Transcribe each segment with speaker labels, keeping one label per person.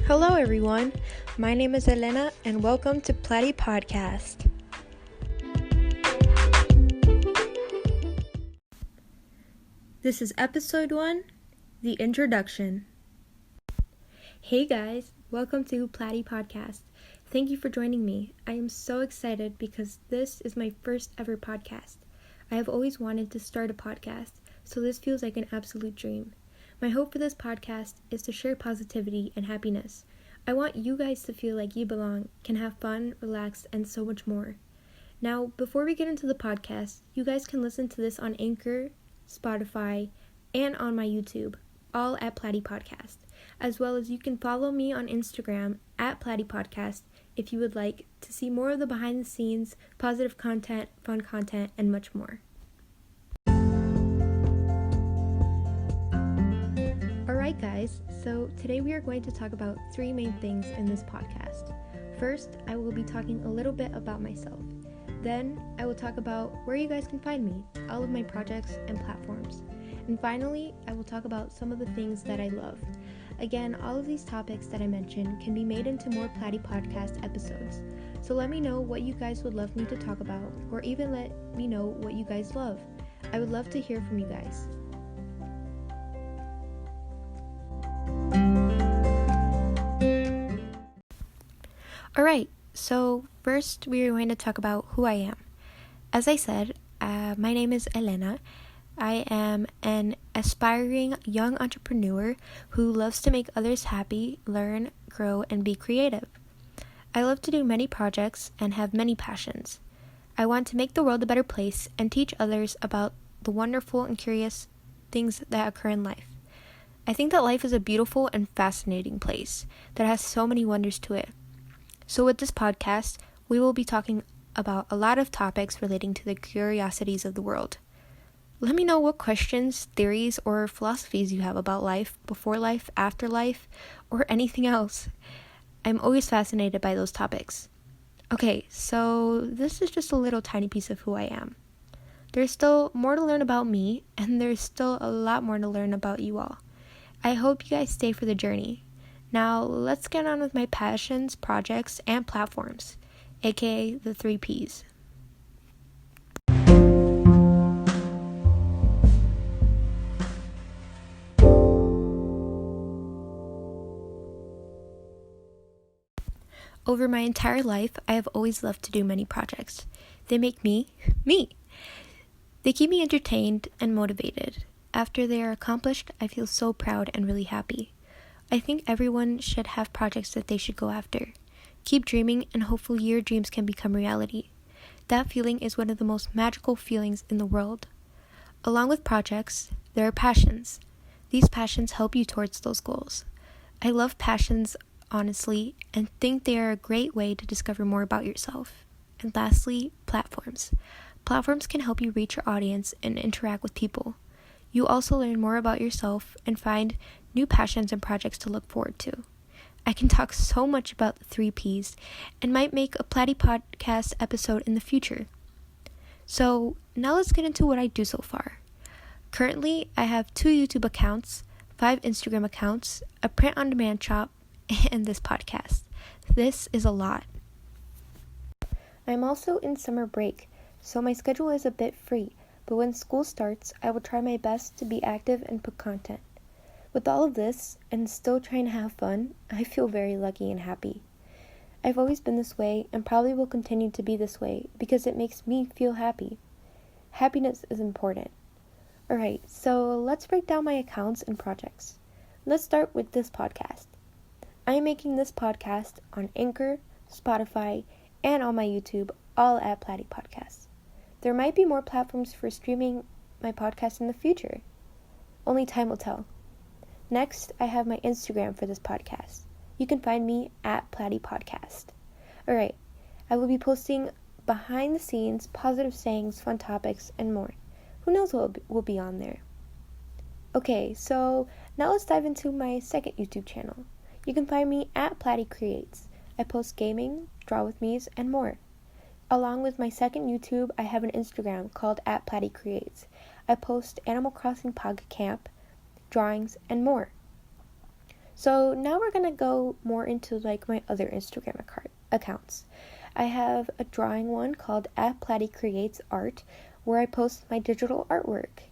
Speaker 1: Hello everyone, my name is Elena and welcome to PlatyPodcast. This is episode 1, the introduction. Hey guys, welcome to PlatyPodcast. Thank you for joining me. I am so excited because this is my first ever podcast. I have always wanted to start a podcast, so this feels like an absolute dream. My hope for this podcast is to share positivity and happiness. I want you guys to feel like you belong, can have fun, relax, and so much more. Now, before we get into the podcast, you guys can listen to this on Anchor, Spotify, and on my YouTube, all at PlatyPodcast, as well as you can follow me on Instagram at PlatyPodcast if you would like to see more of the behind the scenes, positive content, fun content, and much more. Alright guys, so today we are going to talk about 3 main things in this podcast. First, I will be talking a little bit about myself. Then, I will talk about where you guys can find me, all of my projects and platforms. And finally, I will talk about some of the things that I love. Again, all of these topics that I mentioned can be made into more PlatyPodcast episodes. So let me know what you guys would love me to talk about, or even let me know what you guys love. I would love to hear from you guys. Alright, so first we are going to talk about who I am. As I said, my name is Elena. I am an aspiring young entrepreneur who loves to make others happy, learn, grow, and be creative. I love to do many projects and have many passions. I want to make the world a better place and teach others about the wonderful and curious things that occur in life. I think that life is a beautiful and fascinating place that has so many wonders to it. So with this podcast, we will be talking about a lot of topics relating to the curiosities of the world. Let me know what questions, theories, or philosophies you have about life, before life, after life, or anything else. I'm always fascinated by those topics. Okay, so this is just a little tiny piece of who I am. There's still more to learn about me, and there's still a lot more to learn about you all. I hope you guys stay for the journey. Now, let's get on with my passions, projects, and platforms, aka the 3 Ps. Over my entire life, I have always loved to do many projects. They make me. They keep me entertained and motivated. After they are accomplished, I feel so proud and really happy. I think everyone should have projects that they should go after. Keep dreaming and hopefully your dreams can become reality. That feeling is one of the most magical feelings in the world. Along with projects, there are passions. These passions help you towards those goals. I love passions, honestly, and think they are a great way to discover more about yourself. And lastly, platforms. Platforms can help you reach your audience and interact with people. You also learn more about yourself and find new passions and projects to look forward to. I can talk so much about the 3 Ps and might make a PlatyPodcast episode in the future. So now let's get into what I do so far. Currently, I have 2 YouTube accounts, 5 Instagram accounts, a print-on-demand shop, and this podcast. This is a lot. I'm also in summer break, so my schedule is a bit free, but when school starts, I will try my best to be active and put content. With all of this, and still trying to have fun, I feel very lucky and happy. I've always been this way, and probably will continue to be this way, because it makes me feel happy. Happiness is important. Alright, so let's break down my accounts and projects. Let's start with this podcast. I am making this podcast on Anchor, Spotify, and on my YouTube, all at PlatyPodcast. There might be more platforms for streaming my podcast in the future. Only time will tell. Next, I have my Instagram for this podcast. You can find me at PlatyPodcast. Alright, I will be posting behind the scenes, positive sayings, fun topics, and more. Who knows what will be on there? Okay, so now let's dive into my second YouTube channel. You can find me at Platy Creates. I post gaming, draw with me's, and more. Along with my second YouTube, I have an Instagram called at Platy Creates. I post Animal Crossing Pog Camp, drawings, and more. So now we're gonna go more into like my other Instagram accounts. I have a drawing one called @PlatyCreatesArt, where I post my digital artwork.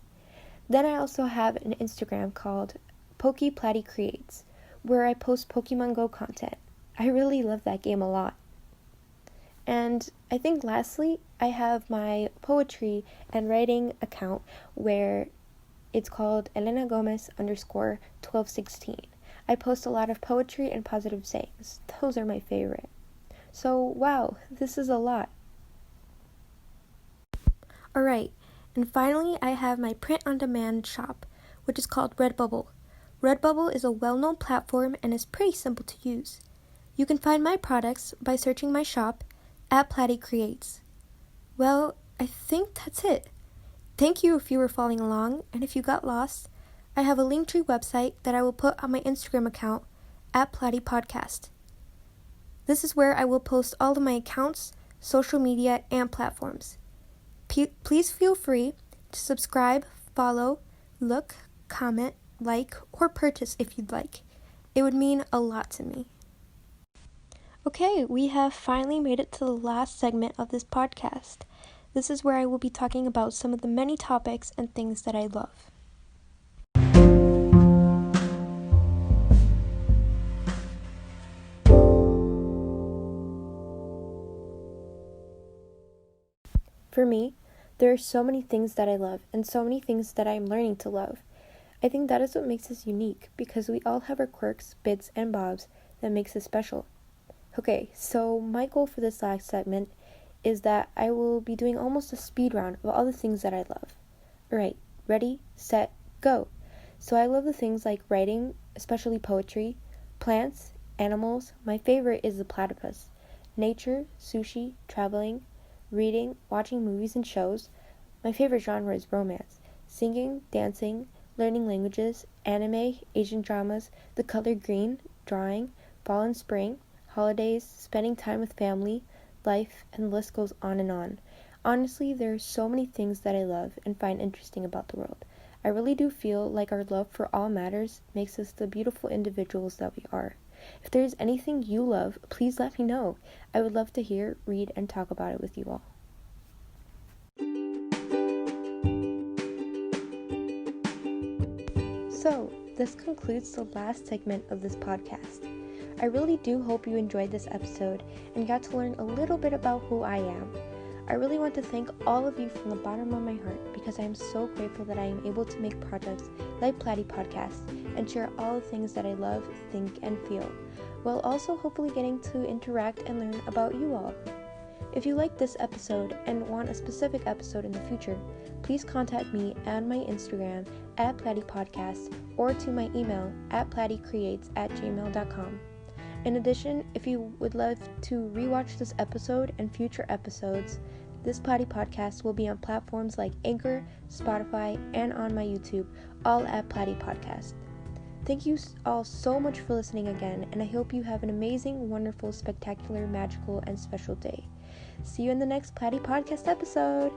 Speaker 1: Then I also have an Instagram called PlatyCreates, where I post Pokemon Go content. I really love that game a lot. And I think lastly, I have my poetry and writing account where it's called Elena Gomez _1216. I post a lot of poetry and positive sayings. Those are my favorite. So, wow, this is a lot. Alright, and finally I have my print-on-demand shop, which is called Redbubble. Redbubble is a well-known platform and is pretty simple to use. You can find my products by searching my shop @PlatyCreates. Well, I think that's it. Thank you if you were following along, and if you got lost, I have a Linktree website that I will put on my Instagram account @PlatyPodcast. This is where I will post all of my accounts, social media, and platforms. Please feel free to subscribe, follow, look, comment, like, or purchase if you'd like. It would mean a lot to me. Okay, we have finally made it to the last segment of this podcast. This is where I will be talking about some of the many topics and things that I love. For me, there are so many things that I love and so many things that I am learning to love. I think that is what makes us unique, because we all have our quirks, bits, and bobs that makes us special. Okay, so my goal for this last segment is that I will be doing almost a speed round of all the things that I love. Alright, ready, set, go! So I love the things like writing, especially poetry, plants, animals. My favorite is the platypus. Nature, sushi, traveling, reading, watching movies and shows. My favorite genre is romance. Singing, dancing, learning languages, anime, Asian dramas, the color green, drawing, fall and spring, holidays, spending time with family, life, and the list goes on and on. Honestly, there are so many things that I love and find interesting about the world. I really do feel like our love for all matters makes us the beautiful individuals that we are. If there is anything you love, please let me know. I would love to hear, read, and talk about it with you all. So, this concludes the last segment of this podcast. I really do hope you enjoyed this episode and got to learn a little bit about who I am. I really want to thank all of you from the bottom of my heart, because I am so grateful that I am able to make projects like PlatyPodcast and share all the things that I love, think, and feel, while also hopefully getting to interact and learn about you all. If you like this episode and want a specific episode in the future, please contact me on my Instagram @PlatyPodcast or to my email @platycreates@gmail.com. In addition, if you would love to rewatch this episode and future episodes, this PlatyPodcast will be on platforms like Anchor, Spotify, and on my YouTube, all @PlatyPodcast. Thank you all so much for listening again, and I hope you have an amazing, wonderful, spectacular, magical, and special day. See you in the next PlatyPodcast episode!